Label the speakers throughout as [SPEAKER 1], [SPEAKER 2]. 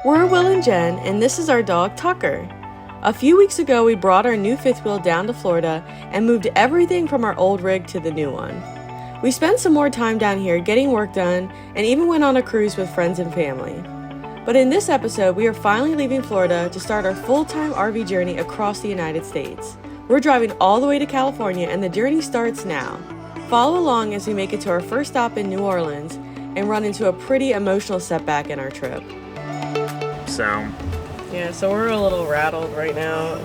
[SPEAKER 1] We're Will and Jen, and this is our dog Tucker. A few weeks ago, we brought our new fifth wheel down to Florida and moved everything from our old rig to the new one. We spent some more time down here getting work done and even went on a cruise with friends and family. But in this episode, we are finally leaving Florida to start our full-time RV journey across the United States. We're driving all the way to California, and the journey starts now. Follow along as we make it to our first stop in New Orleans and run into a pretty emotional setback in our trip. So we're a little rattled right now.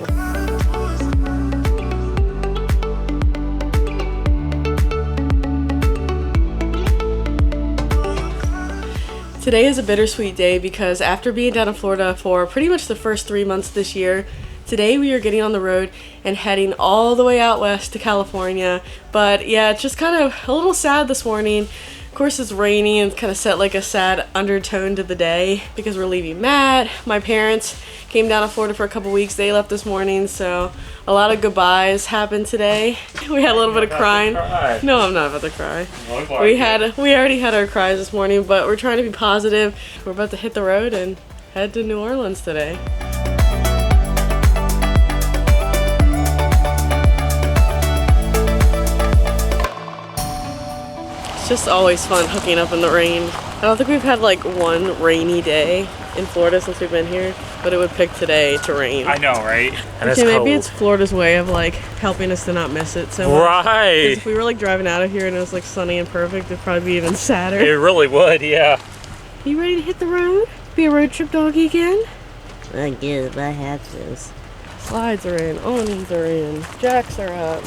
[SPEAKER 1] Today is a bittersweet day because after being down in Florida for pretty much the first 3 months this year, today we are getting on the road and heading all the way out west to California. But yeah, it's just kind of a little sad this morning. Of course, it's rainy and kind of set like a sad undertone to the day because we're leaving Matt. My parents came down to Florida for a couple weeks. They left this morning, so a lot of goodbyes happened today. We had a little bit of crying. No, I'm not about to cry. We already had our cries this morning, but we're trying to be positive. We're about to hit the road and head to New Orleans today. It's just always fun hooking up in the rain. I don't think we've had like one rainy day in Florida since we've been here, but it would pick today to rain.
[SPEAKER 2] I know, right? And
[SPEAKER 1] okay, maybe it's Florida's way of like helping us to not miss it so much.
[SPEAKER 2] Right.
[SPEAKER 1] 'Cause if we were like driving out of here and it was like sunny and perfect, it'd probably be even sadder.
[SPEAKER 2] It really would, yeah.
[SPEAKER 1] You ready to hit the road? Be a road trip doggy again?
[SPEAKER 3] I guess I have to.
[SPEAKER 1] Slides are in, awnings are in, jacks are up.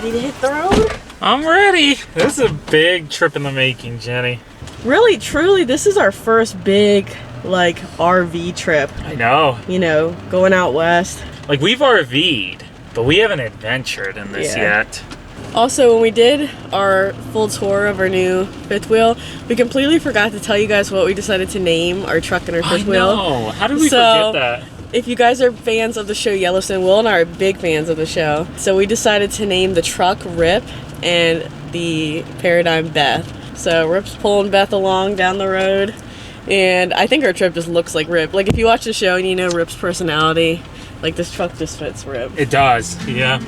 [SPEAKER 1] Ready to hit the road?
[SPEAKER 2] I'm ready. This is a big trip in the making, Jenny.
[SPEAKER 1] Really, truly, this is our first big, like, RV trip.
[SPEAKER 2] I know.
[SPEAKER 1] You know, going out west.
[SPEAKER 2] Like, we've RV'd, but we haven't adventured in this yet.
[SPEAKER 1] Also, when we did our full tour of our new fifth wheel, we completely forgot to tell you guys what we decided to name our truck and our fifth wheel.
[SPEAKER 2] I know. How did we forget that?
[SPEAKER 1] If you guys are fans of the show Yellowstone, Will and I are big fans of the show. So we decided to name the truck Rip and the Paradigm Beth. So Rip's pulling Beth along down the road. And I think our trip just looks like Rip. Like if you watch the show and you know Rip's personality, like this truck just fits Rip.
[SPEAKER 2] It does, yeah.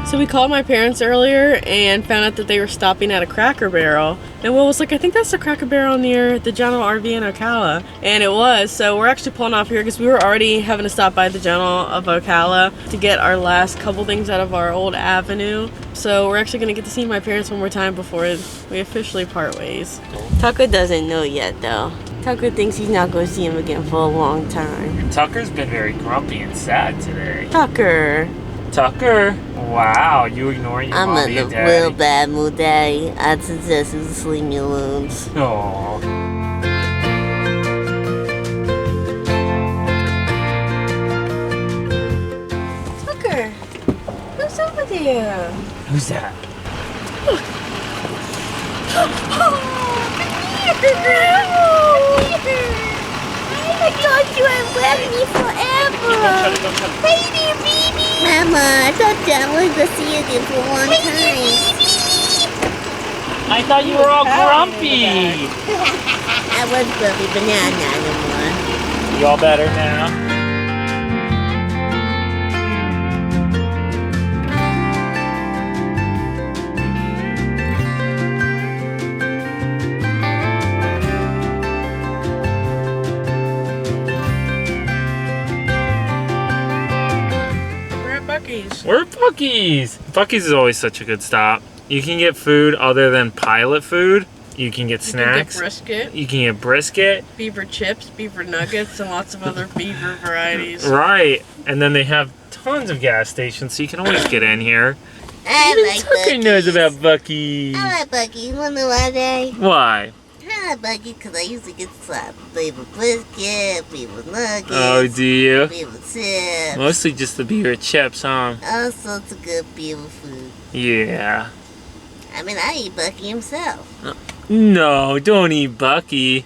[SPEAKER 1] So we called my parents earlier and found out that they were stopping at a Cracker Barrel. And Will was like, I think that's the Cracker Barrel near the General RV in Ocala. And it was, so we're actually pulling off here because we were already having to stop by the General of Ocala to get our last couple things out of our old avenue. So we're actually gonna get to see my parents one more time before we officially part ways.
[SPEAKER 3] Tucker doesn't know yet, though. Tucker thinks he's not going to see him again for a long time.
[SPEAKER 2] Tucker's been very grumpy and sad today.
[SPEAKER 3] Tucker.
[SPEAKER 2] Wow, you ignoring your mommy and daddy.
[SPEAKER 3] I'm in a real bad mood, Daddy. I'd suggest you to leave me alone.
[SPEAKER 2] Aww.
[SPEAKER 1] Tucker, who's over there?
[SPEAKER 2] Who's that?
[SPEAKER 3] I thought you had left me forever. Hey there, baby. Mama, I thought I wanted to see you again for a long time.
[SPEAKER 2] I thought you were all grumpy.
[SPEAKER 3] I was grumpy, but now I'm not anymore.
[SPEAKER 2] You all better now? We're at Buc-ee's. Buc-ee's is always such a good stop. You can get food other than pilot food. You can get snacks. You can get brisket.
[SPEAKER 1] Beaver chips, beaver nuggets, and lots of other beaver varieties.
[SPEAKER 2] Right. And then they have tons of gas stations, so you can always get in here.
[SPEAKER 3] I like
[SPEAKER 2] Tucker knows about Buc-ee's.
[SPEAKER 3] I like Buc-ee's. You wanna know why, Daddy?
[SPEAKER 2] Why?
[SPEAKER 3] I like Buc-ee's because I used to get some beaver brisket, beaver nuggets.
[SPEAKER 2] Oh, do you?
[SPEAKER 3] Beaver chips.
[SPEAKER 2] Mostly just the beaver chips, huh?
[SPEAKER 3] All sorts of good beaver food.
[SPEAKER 2] Yeah.
[SPEAKER 3] I mean, I eat Buc-ee himself.
[SPEAKER 2] No, don't eat Buc-ee.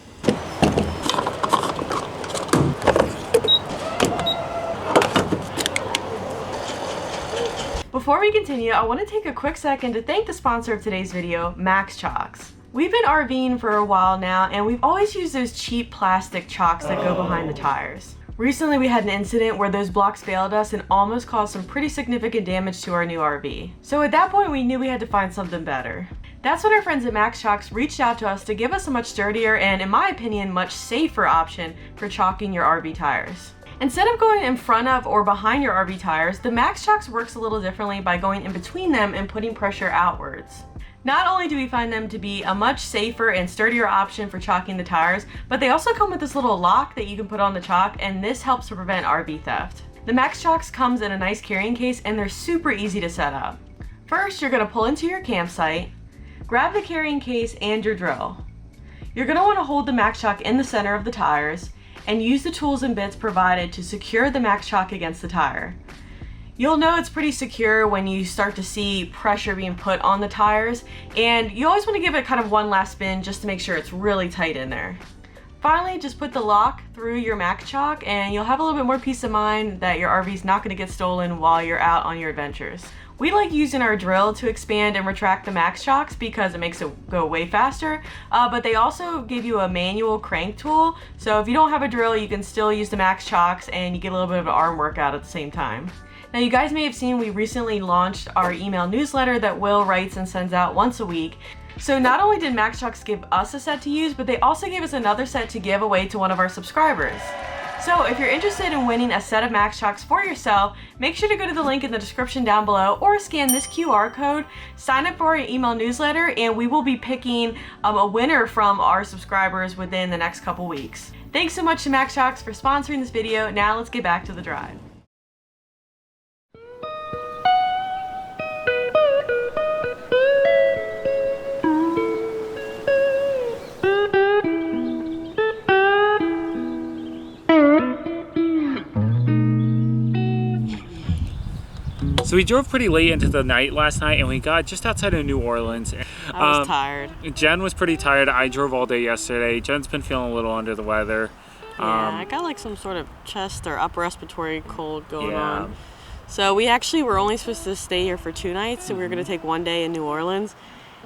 [SPEAKER 1] before we continue, I want to take a quick second to thank the sponsor of today's video, Chocks. We've been RVing for a while now, and we've always used those cheap plastic chocks that go behind the tires. Recently we had an incident where those blocks failed us and almost caused some pretty significant damage to our new RV. So at that point we knew we had to find something better. That's when our friends at Chocks reached out to us to give us a much sturdier and, in my opinion, much safer option for chalking your RV tires. Instead of going in front of or behind your RV tires, the Chocks works a little differently by going in between them and putting pressure outwards. Not only do we find them to be a much safer and sturdier option for chalking the tires, but they also come with this little lock that you can put on the chalk, and this helps to prevent RV theft. The Chocks comes in a nice carrying case and they're super easy to set up. First, you're going to pull into your campsite, grab the carrying case and your drill. You're going to want to hold the Chock in the center of the tires and use the tools and bits provided to secure the Chock against the tire. You'll know it's pretty secure when you start to see pressure being put on the tires, and you always want to give it kind of one last spin just to make sure it's really tight in there. Finally, just put the lock through your Chock and you'll have a little bit more peace of mind that your RV's not going to get stolen while you're out on your adventures. We like using our drill to expand and retract the Chocks because it makes it go way faster, but they also give you a manual crank tool, so if you don't have a drill you can still use the Chocks and you get a little bit of an arm workout at the same time. Now you guys may have seen we recently launched our email newsletter that Will writes and sends out once a week. So not only did Chocks give us a set to use, but they also gave us another set to give away to one of our subscribers. So if you're interested in winning a set of Chocks for yourself, make sure to go to the link in the description down below or scan this QR code, sign up for our email newsletter, and we will be picking a winner from our subscribers within the next couple weeks. Thanks so much to Chocks for sponsoring this video. Now let's get back to the drive.
[SPEAKER 2] So we drove pretty late into the night last night and we got just outside of New Orleans.
[SPEAKER 1] I was tired.
[SPEAKER 2] Jen was pretty tired. I drove all day yesterday. Jen's been feeling a little under the weather.
[SPEAKER 1] Yeah, I got like some sort of chest or upper respiratory cold going
[SPEAKER 2] Yeah.
[SPEAKER 1] on. So we actually were only supposed to stay here for 2 nights, so we were going to take 1 day in New Orleans.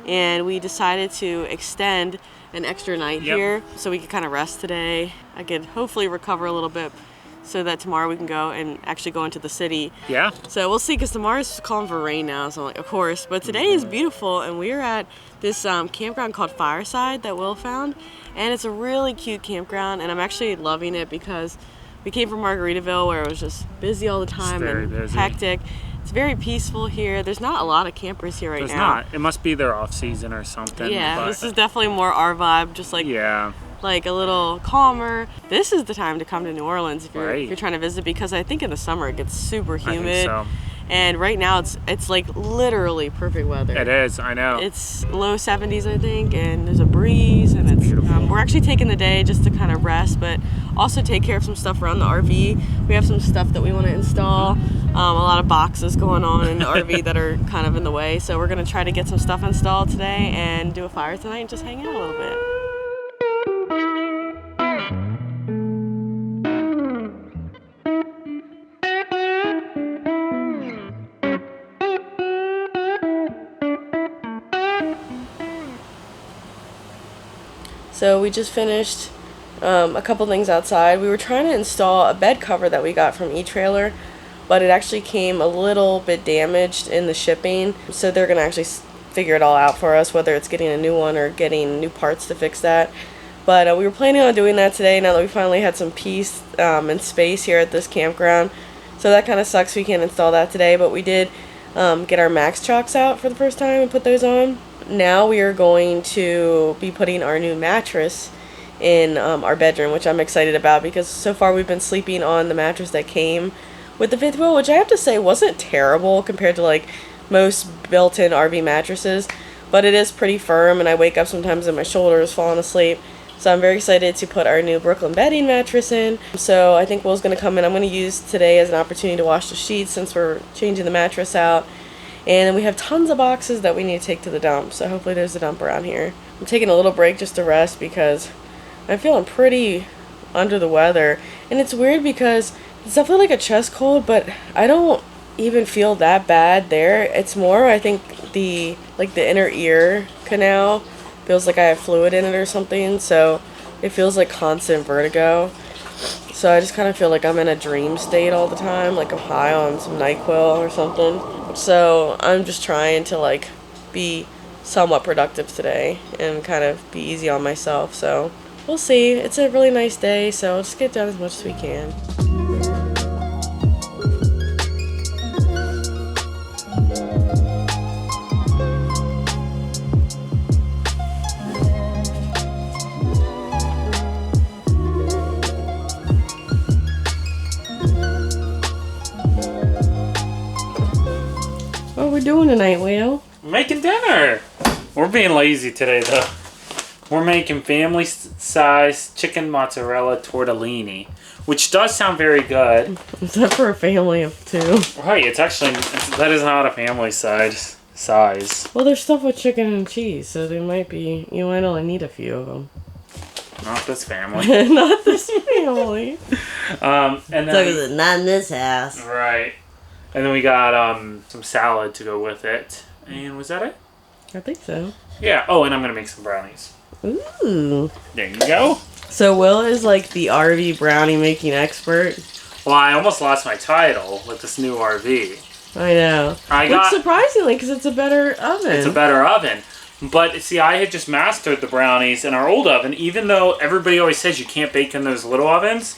[SPEAKER 1] And we decided to extend an extra night here so we could kind of rest today. I could hopefully recover a little bit so that tomorrow we can go and actually go into the city.
[SPEAKER 2] Yeah.
[SPEAKER 1] So we'll see, because tomorrow's calling for rain now, so I'm like, of course. But today is beautiful, and we're at this campground called Fireside that Will found. And it's a really cute campground, and I'm actually loving it because we came from Margaritaville where it was just busy all the time and
[SPEAKER 2] busy.
[SPEAKER 1] hectic. It's very peaceful here. There's not a lot of campers here right now.
[SPEAKER 2] There's not. It must be their off season or something.
[SPEAKER 1] Yeah,
[SPEAKER 2] but
[SPEAKER 1] this is definitely more our vibe, just like like a little calmer. This is the time to come to New Orleans if you're trying to visit, because I think in the summer it gets super humid.
[SPEAKER 2] I think so.
[SPEAKER 1] And right now it's like literally perfect weather.
[SPEAKER 2] It is, I know.
[SPEAKER 1] It's low 70s, I think, and there's a breeze, and it's
[SPEAKER 2] beautiful.
[SPEAKER 1] We're actually taking the day just to kind of rest, but also take care of some stuff around the RV. We have some stuff that we want to install. A lot of boxes going on in the RV that are kind of in the way, so we're going to try to get some stuff installed today and do a fire tonight and just hang out a little bit. So we just finished a couple things outside. We were trying to install a bed cover that we got from eTrailer, but it actually came a little bit damaged in the shipping. So they're going to actually figure it all out for us, whether it's getting a new one or getting new parts to fix that. But we were planning on doing that today now that we finally had some peace and space here at this campground. So that kind of sucks we can't install that today, but we did get our Chocks out for the first time and put those on. Now we are going to be putting our new mattress in our bedroom, which I'm excited about because so far we've been sleeping on the mattress that came with the fifth wheel, which I have to say wasn't terrible compared to like most built-in RV mattresses, but it is pretty firm and I wake up sometimes and my shoulders falling asleep. So I'm very excited to put our new Brooklyn bedding mattress in. So I think Will's going to come in. I'm going to use today as an opportunity to wash the sheets since we're changing the mattress out. And then we have tons of boxes that we need to take to the dump. So hopefully there's a dump around here. I'm taking a little break just to rest because I'm feeling pretty under the weather. And it's weird because it's definitely like a chest cold, but I don't even feel that bad there. It's more, I think, the inner ear canal feels like I have fluid in it or something, so it feels like constant vertigo. So I just kind of feel like I'm in a dream state all the time, like I'm high on some NyQuil or something. So I'm just trying to like be somewhat productive today and kind of be easy on myself. So we'll see. It's a really nice day, so let's get done as much as we can. What are we doing tonight, Will?
[SPEAKER 2] Making dinner. We're being lazy today, though. We're making family-size chicken mozzarella tortellini, which does sound very good.
[SPEAKER 1] Is that for a family of 2?
[SPEAKER 2] Right, that is not a family size.
[SPEAKER 1] Well, there's stuff with chicken and cheese, so you might only need a few of them.
[SPEAKER 2] Not this family.
[SPEAKER 1] Not this family.
[SPEAKER 2] And then
[SPEAKER 3] not in this house.
[SPEAKER 2] Right. And then we got some salad to go with it. And was that it?
[SPEAKER 1] I think so.
[SPEAKER 2] Yeah. Oh, and I'm going to make some brownies.
[SPEAKER 1] Ooh.
[SPEAKER 2] There you go.
[SPEAKER 1] So Will is like the RV brownie making expert.
[SPEAKER 2] Well, I almost lost my title with this new RV.
[SPEAKER 1] I know. Which surprisingly, because it's a better oven.
[SPEAKER 2] It's a better oven. But see, I had just mastered the brownies in our old oven. Even though everybody always says you can't bake in those little ovens,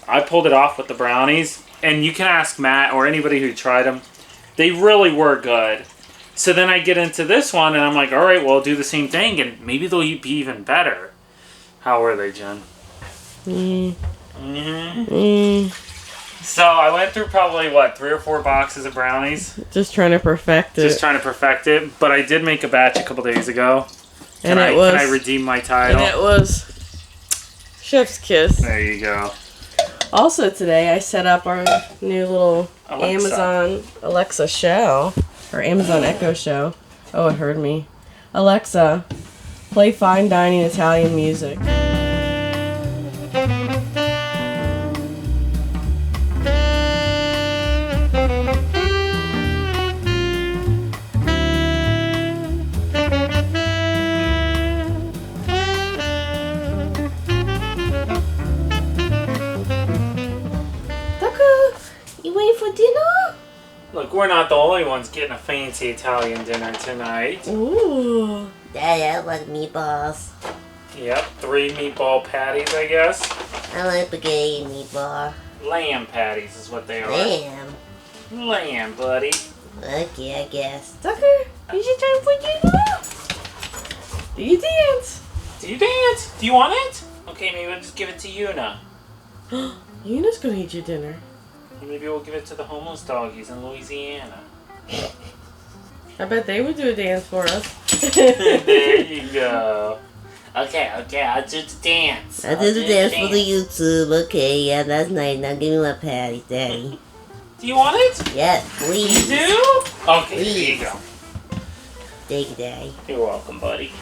[SPEAKER 2] I pulled it off with the brownies. And you can ask Matt or anybody who tried them. They really were good. So then I get into this one and I'm like, all right, well, I'll do the same thing and maybe they'll be even better. How were they, Jen? So I went through probably, 3 or 4 boxes of brownies?
[SPEAKER 1] Just trying to perfect it. But I did make a batch a couple days ago. Can I redeem my title? And it was Chef's Kiss.
[SPEAKER 2] There you go.
[SPEAKER 1] Also today I set up our new little Amazon Alexa show. Or Amazon Echo show. Oh, it heard me. Alexa, play fine dining Italian music.
[SPEAKER 3] You waiting for dinner?
[SPEAKER 2] Look, we're not the only ones getting a fancy Italian dinner tonight.
[SPEAKER 1] Ooh.
[SPEAKER 3] Daddy, I like meatballs.
[SPEAKER 2] Yep, 3 meatball patties, I guess.
[SPEAKER 3] I like spaghetti and meatball.
[SPEAKER 2] Lamb patties is what they are. Lamb, buddy.
[SPEAKER 3] Okay, I guess.
[SPEAKER 1] Tucker, is it time for dinner? Do you dance?
[SPEAKER 2] Do you dance? Do you want it? Okay, maybe we'll just give it to Yuna.
[SPEAKER 1] Yuna's gonna eat your dinner.
[SPEAKER 2] Maybe we'll give it to the homeless doggies in Louisiana.
[SPEAKER 1] I bet they would do a dance for us.
[SPEAKER 2] There you go. Okay, I'll do the dance.
[SPEAKER 3] I'll do the dance for the YouTube. Okay, yeah, that's nice. Now give me my patty, Daddy.
[SPEAKER 2] Do you want it?
[SPEAKER 3] Yes, please.
[SPEAKER 2] You do? Okay,
[SPEAKER 3] please.
[SPEAKER 2] Here you go.
[SPEAKER 3] Thank you, Daddy.
[SPEAKER 2] You're welcome, buddy.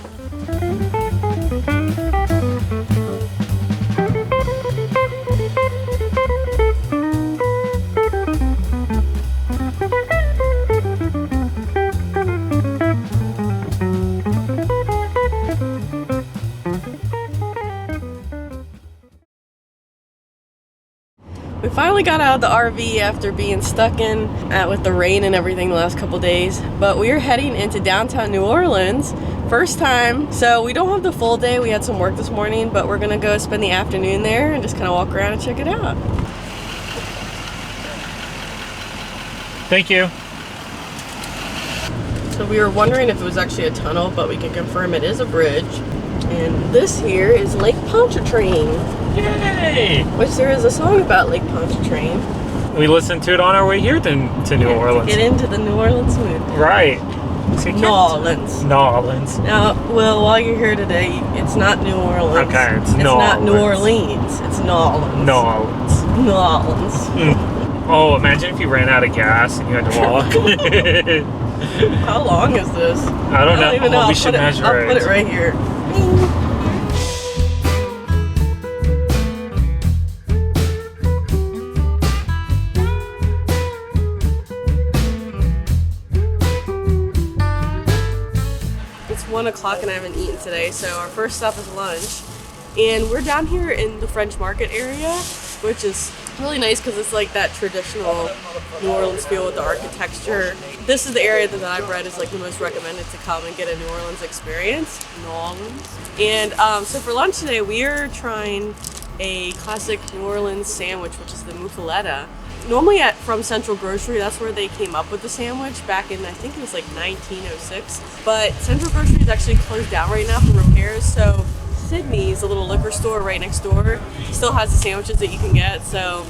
[SPEAKER 1] We finally got out of the RV after being stuck in with the rain and everything the last couple days, but we are heading into downtown New Orleans. First time, so we don't have the full day. We had some work this morning, but we're gonna go spend the afternoon there and just kind of walk around and check it out.
[SPEAKER 2] Thank you.
[SPEAKER 1] So we were wondering if it was actually a tunnel, but we can confirm it is a bridge. And this here is Lake Pontchartrain.
[SPEAKER 2] Yay!
[SPEAKER 1] Which there is a song about Lake Pontchartrain.
[SPEAKER 2] We listened to it on our way here to New Orleans.
[SPEAKER 1] Get into the New Orleans mood.
[SPEAKER 2] Right.
[SPEAKER 1] New Orleans.
[SPEAKER 2] New Orleans.
[SPEAKER 1] Now, well, while you're here today, it's not New Orleans.
[SPEAKER 2] Okay, it's
[SPEAKER 1] not New Orleans. It's New Orleans.
[SPEAKER 2] New Orleans.
[SPEAKER 1] New Orleans.
[SPEAKER 2] Oh, imagine if you ran out of gas and you had to walk.
[SPEAKER 1] How long is this?
[SPEAKER 2] I don't know.
[SPEAKER 1] Even know.
[SPEAKER 2] We should measure it.
[SPEAKER 1] I'll put it right here. o'clock and I haven't eaten today, so our first stop is lunch. And we're down here in the French Market area, which is really nice because it's like that traditional New Orleans feel with the architecture. This is the area that I've read is like the most recommended to come and get a New Orleans experience. New Orleans. And so for lunch today, we are trying a classic New Orleans sandwich, which is the muffaletta. Normally from Central Grocery, that's where they came up with the sandwich back in, I think it was like 1906. But Central Grocery is actually closed down right now for repairs, so Sydney's, a little liquor store right next door, still has the sandwiches that you can get. So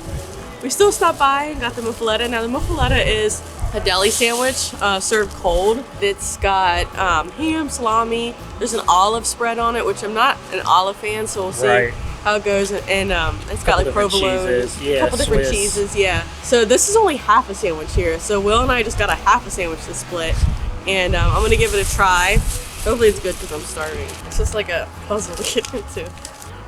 [SPEAKER 1] we still stopped by and got the muffaletta. Now the muffaletta is a deli sandwich served cold. It's got ham, salami. There's an olive spread on it, which I'm not an olive fan, so we'll see how it goes. And it's got like provolone, a couple different cheeses. Yeah. So this is only half a sandwich here. So Will and I just got a half a sandwich to split, and I'm gonna give it a try. Hopefully it's good because I'm starving. It's just like a puzzle to get into.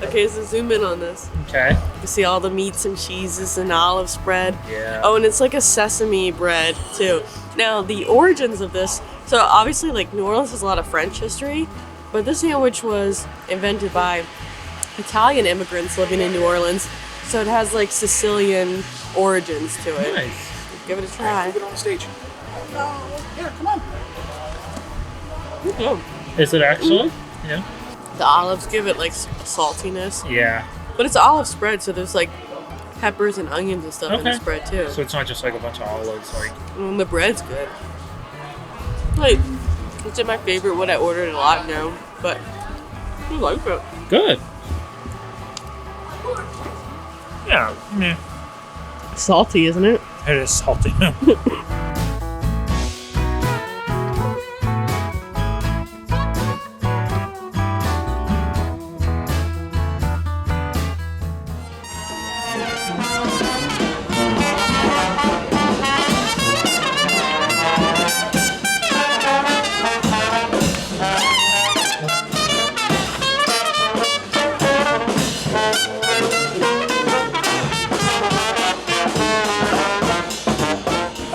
[SPEAKER 1] Okay, so zoom in on this.
[SPEAKER 2] Okay.
[SPEAKER 1] You can see all the meats and cheeses and olive spread.
[SPEAKER 2] Yeah.
[SPEAKER 1] Oh, and it's like a sesame bread too. Now, the origins of this, so obviously like New Orleans has a lot of French history, but this sandwich was invented by Italian immigrants living in New Orleans. So it has like Sicilian origins to it.
[SPEAKER 2] Nice.
[SPEAKER 1] Give it a try.
[SPEAKER 4] Move it on the stage. Here, come on.
[SPEAKER 2] Is it actually? Yeah.
[SPEAKER 1] The olives give it like saltiness.
[SPEAKER 2] Yeah.
[SPEAKER 1] But it's olive spread, so there's like peppers and onions and stuff in the spread too.
[SPEAKER 2] So it's not just like a bunch of olives, like.
[SPEAKER 1] The bread's good. Like, it's my favorite. What I ordered a lot now, but I like it.
[SPEAKER 2] Good. Yeah. Meh.
[SPEAKER 1] Salty, isn't it?
[SPEAKER 2] It is salty.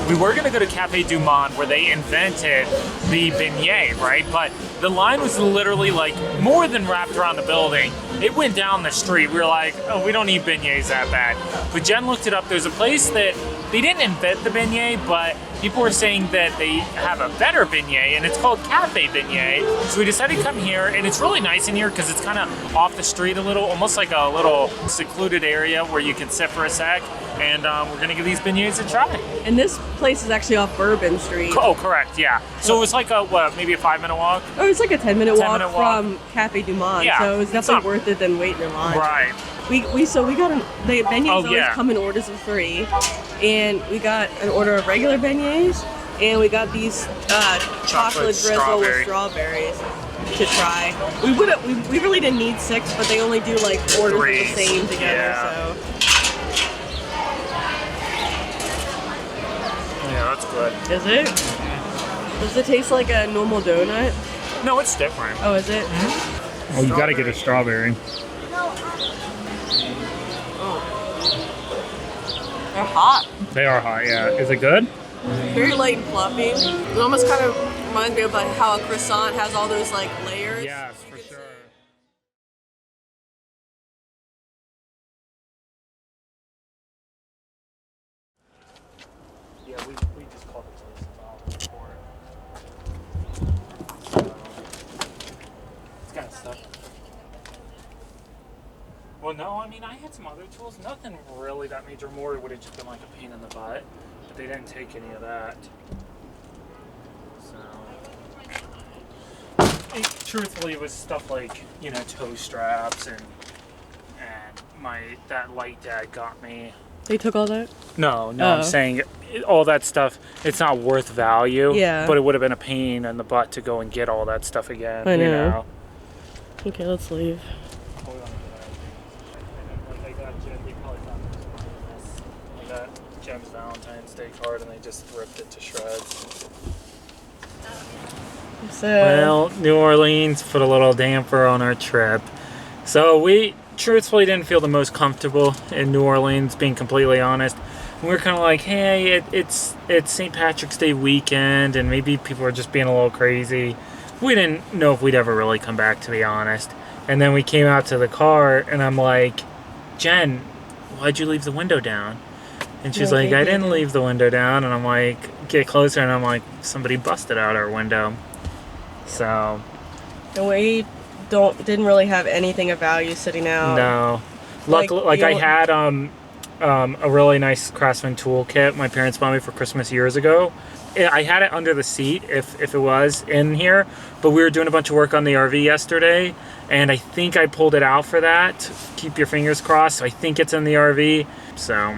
[SPEAKER 2] We were gonna go to Cafe Du Monde where they invented the beignet, right? But the line was literally like more than wrapped around the building. It went down the street. We were like, oh, we don't need beignets that bad. But Jen looked it up. There's a place that they didn't invent the beignet, but people were saying that they have a better beignet, and it's called Cafe Beignet. So we decided to come here, and it's really nice in here because it's kind of off the street a little, almost like a little secluded area where you can sit for a sec. And we're gonna give these beignets a try.
[SPEAKER 1] And this place is actually off Bourbon Street.
[SPEAKER 2] Oh, correct, yeah. So it was like a, what, maybe a 5-minute walk?
[SPEAKER 1] Oh, it's like a 10-minute walk
[SPEAKER 2] walk
[SPEAKER 1] from Cafe Du Monde,
[SPEAKER 2] Yeah,
[SPEAKER 1] so it's
[SPEAKER 2] it's
[SPEAKER 1] definitely
[SPEAKER 2] not-
[SPEAKER 1] worth it than waiting in line.
[SPEAKER 2] Right.
[SPEAKER 1] We got the beignets always
[SPEAKER 2] yeah.
[SPEAKER 1] come in orders of 3, and we got an order of regular beignets, and we got these chocolate drizzle
[SPEAKER 2] strawberry.
[SPEAKER 1] with strawberries to try. We really didn't need 6, but they only do like orders of the
[SPEAKER 2] Threes,
[SPEAKER 1] same together.
[SPEAKER 2] yeah.
[SPEAKER 1] So
[SPEAKER 2] Yeah, that's good.
[SPEAKER 1] is it? Does it taste like a normal donut?
[SPEAKER 2] No, it's different.
[SPEAKER 1] Oh, is it?
[SPEAKER 2] Oh, you gotta get a strawberry.
[SPEAKER 1] They're hot.
[SPEAKER 2] They are hot, yeah. Is it good?
[SPEAKER 1] Very light and fluffy. It almost kind of reminds me of like how a croissant has all those like layers.
[SPEAKER 2] Yes, for sure. Yeah, we just called the place about before. It's kind of stuff. Well, no, I mean, I had some other tools. Nothing really that major. More would have just been like a pain in the butt. But they didn't take any of that. So, truthfully, it was stuff like, you know, toe straps and that light dad got me.
[SPEAKER 1] They took all that?
[SPEAKER 2] No,
[SPEAKER 1] Oh.
[SPEAKER 2] I'm saying all that stuff, it's not worth value.
[SPEAKER 1] Yeah.
[SPEAKER 2] But it would have been a pain in the butt to go and get all that stuff again.
[SPEAKER 1] I
[SPEAKER 2] You
[SPEAKER 1] know.
[SPEAKER 2] know?
[SPEAKER 1] Okay, let's leave.
[SPEAKER 2] Hold on to that. I got Jen, they probably found this. I got Jen's Valentine's Day card and they just ripped it to shreds.
[SPEAKER 1] So,
[SPEAKER 2] Well, New Orleans put a little damper on our trip. So we truthfully didn't feel the most comfortable in New Orleans, being completely honest. We were kind of like, hey, it's St. Patrick's Day weekend and maybe people are just being a little crazy. we didn't know if we'd ever really come back, to be honest. And then we came out to the car, and I'm like, Jen, why'd you leave the window down? And she's like, I didn't leave the window down. And I'm like, get closer, and I'm like, somebody busted out our window. So.
[SPEAKER 1] And we didn't really have anything of value sitting out.
[SPEAKER 2] No. Like I had a really nice Craftsman toolkit my parents bought me for Christmas years ago. I had it under the seat if it was in here, but we were doing a bunch of work on the RV yesterday, and I think I pulled it out for that. Keep your fingers crossed. So I think it's in the RV. So.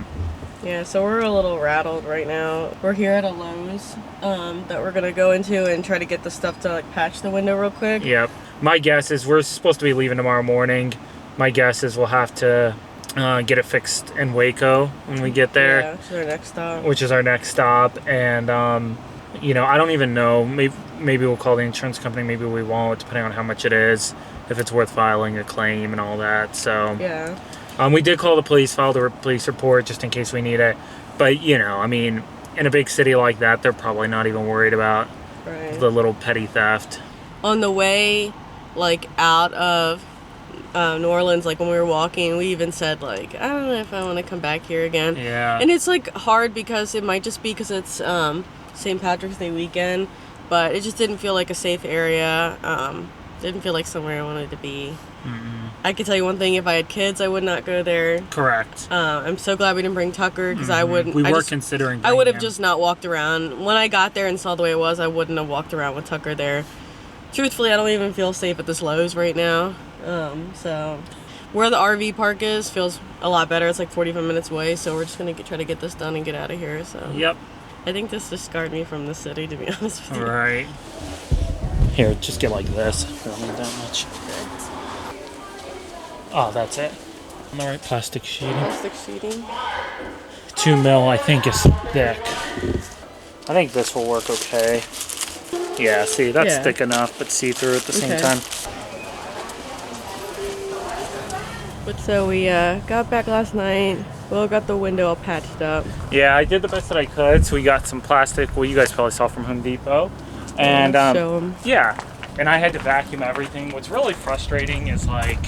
[SPEAKER 1] Yeah, so we're a little rattled right now. We're here at a Lowe's that we're gonna go into and try to get the stuff to like patch the window real quick.
[SPEAKER 2] Yep. My guess is we're supposed to be leaving tomorrow morning. My guess is we'll have to get it fixed in Waco when we get there.
[SPEAKER 1] Yeah, which is our next stop. And you know, I don't even know. Maybe we'll call the insurance company. Maybe we won't, depending on how much it is. If it's worth filing a claim and all that. So yeah.
[SPEAKER 2] We did call the police, filed a police report just in case we need it. But you know, I mean, in a big city like that, they're probably not even worried about the little petty theft.
[SPEAKER 1] On the way, like out of New Orleans, like when we were walking, we even said like, I don't know if I want to come back here again.
[SPEAKER 2] Yeah.
[SPEAKER 1] And it's like hard because it might just be because it's St. Patrick's Day weekend, but it just didn't feel like a safe area. Didn't feel like somewhere I wanted to be. Mm-mm. I can tell you one thing: if I had kids, I would not go there. Correct. I'm so glad we didn't bring Tucker because I wouldn't.
[SPEAKER 2] We were considering.
[SPEAKER 1] I would have just not walked around. When I got there and saw the way it was, I wouldn't have walked around with Tucker there. Truthfully, I don't even feel safe at this Lowe's right now. So where the RV park is feels a lot better. It's like 45 minutes away, so we're just gonna try to get this done and get out of here. So
[SPEAKER 2] yep.
[SPEAKER 1] I think this just scarred me from the city, to be honest with you.
[SPEAKER 2] Right. Here, just get like this. I don't need that much. Oh, that's it. On the right plastic sheeting.
[SPEAKER 1] Plastic sheeting.
[SPEAKER 2] 2 mil, I think, is thick. I think this will work okay. Yeah, see, that's thick enough, but see-through at the same time.
[SPEAKER 1] But so we got back last night. Will got the window all patched up.
[SPEAKER 2] Yeah, I did the best that I could. So we got some plastic. Well, you guys probably saw from Home Depot. And
[SPEAKER 1] show 'em.
[SPEAKER 2] Yeah, and I had to vacuum everything. What's really frustrating is like,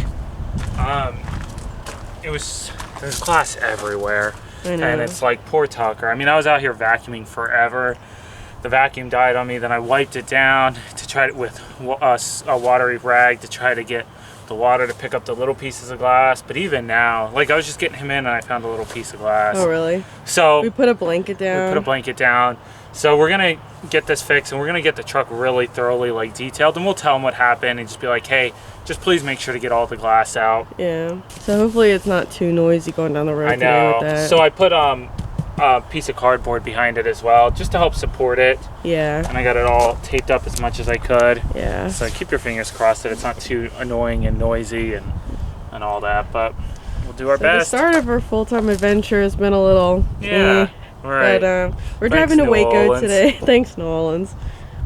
[SPEAKER 2] there's glass everywhere.
[SPEAKER 1] I know.
[SPEAKER 2] And it's like, poor Tucker. I mean, I was out here vacuuming forever. The vacuum died on me. Then I wiped it down to try it with a watery rag to try to get the water to pick up the little pieces of glass. But even now, like I was just getting him in and I found a little piece of glass.
[SPEAKER 1] Oh, really?
[SPEAKER 2] So
[SPEAKER 1] we put a blanket down.
[SPEAKER 2] So we're gonna get this fixed and we're gonna get the truck really thoroughly like detailed, and we'll tell them what happened and just be like, hey, just please make sure to get all the glass out.
[SPEAKER 1] Yeah. So hopefully it's not too noisy going down the road.
[SPEAKER 2] I know.
[SPEAKER 1] Today with that.
[SPEAKER 2] So I put a piece of cardboard behind it as well, just to help support it.
[SPEAKER 1] Yeah.
[SPEAKER 2] And I got it all taped up as much as I could.
[SPEAKER 1] Yeah.
[SPEAKER 2] So keep your fingers crossed that it's not too annoying and noisy and all that, but we'll do our best.
[SPEAKER 1] The start of our full-time adventure has been a little
[SPEAKER 2] right.
[SPEAKER 1] But we're driving to Waco today. Thanks, New Orleans.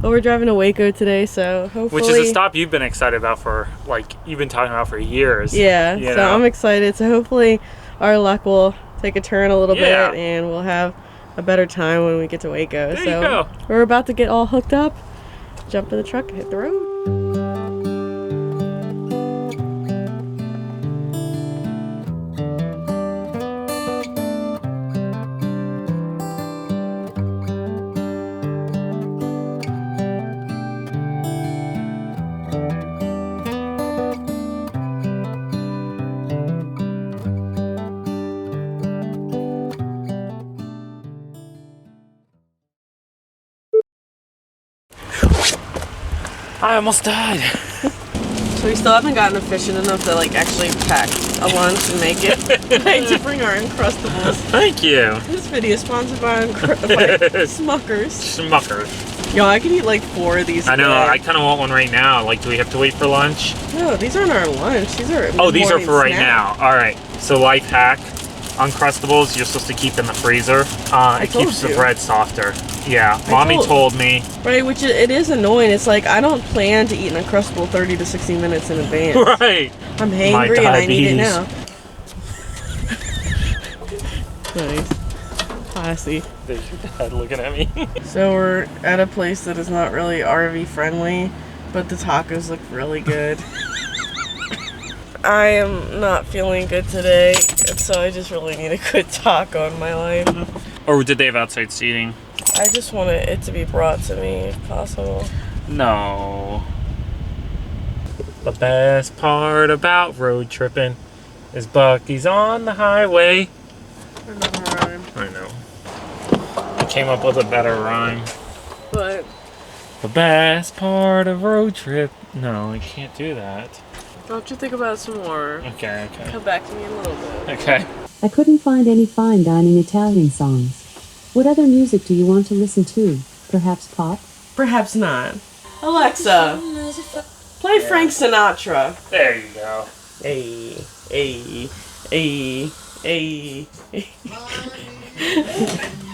[SPEAKER 1] Well, we're driving to Waco today, so hopefully.
[SPEAKER 2] Which is a stop you've been excited about for, like, you've been talking about for years.
[SPEAKER 1] Yeah, so I'm excited. So hopefully our luck will take a turn a little bit and we'll have a better time when we get to Waco.
[SPEAKER 2] There you go.
[SPEAKER 1] We're about to get all hooked up, jump in the truck and hit the road.
[SPEAKER 2] I almost died.
[SPEAKER 1] So we still haven't gotten efficient enough to like actually pack a lunch and make it. I had to bring our Uncrustables.
[SPEAKER 2] Thank you.
[SPEAKER 1] This video is sponsored by Smuckers.
[SPEAKER 2] Smuckers.
[SPEAKER 1] Yo, I can eat like 4 of these.
[SPEAKER 2] I know.
[SPEAKER 1] Today.
[SPEAKER 2] I kind of want one right now. Like, do we have to wait for lunch?
[SPEAKER 1] No, these aren't our lunch. These are.
[SPEAKER 2] Oh, these are for right
[SPEAKER 1] snack.
[SPEAKER 2] now. All right. So life hack: Uncrustables you're supposed to keep in the freezer. It keeps the bread softer. Yeah, Mommy told me.
[SPEAKER 1] Right, which it is annoying. It's like I don't plan to eat an Uncrustable 30 to 60 minutes in advance.
[SPEAKER 2] Right.
[SPEAKER 1] I'm hangry and I need it now. Nice. Classy.
[SPEAKER 2] There's your dad looking at me.
[SPEAKER 1] So we're at a place that is not really RV friendly. but the tacos look really good. I am not feeling good today, and so I just really need a good taco in my life.
[SPEAKER 2] Or did they have outside seating?
[SPEAKER 1] I just want it to be brought to me if possible.
[SPEAKER 2] No. The best part about road tripping is Bucky's on the highway.
[SPEAKER 1] Another rhyme.
[SPEAKER 2] I know. I came up with a better rhyme.
[SPEAKER 1] But
[SPEAKER 2] The best part of road trip. No, I can't do that.
[SPEAKER 1] don't you think about it some more?
[SPEAKER 2] Okay.
[SPEAKER 1] Come back to me in a little bit.
[SPEAKER 2] Okay.
[SPEAKER 5] I couldn't find any fine dining Italian songs. What other music do you want to listen to? Perhaps pop?
[SPEAKER 1] Perhaps not. Alexa, play Frank Sinatra.
[SPEAKER 2] There you go.
[SPEAKER 1] Hey, hey, hey, hey.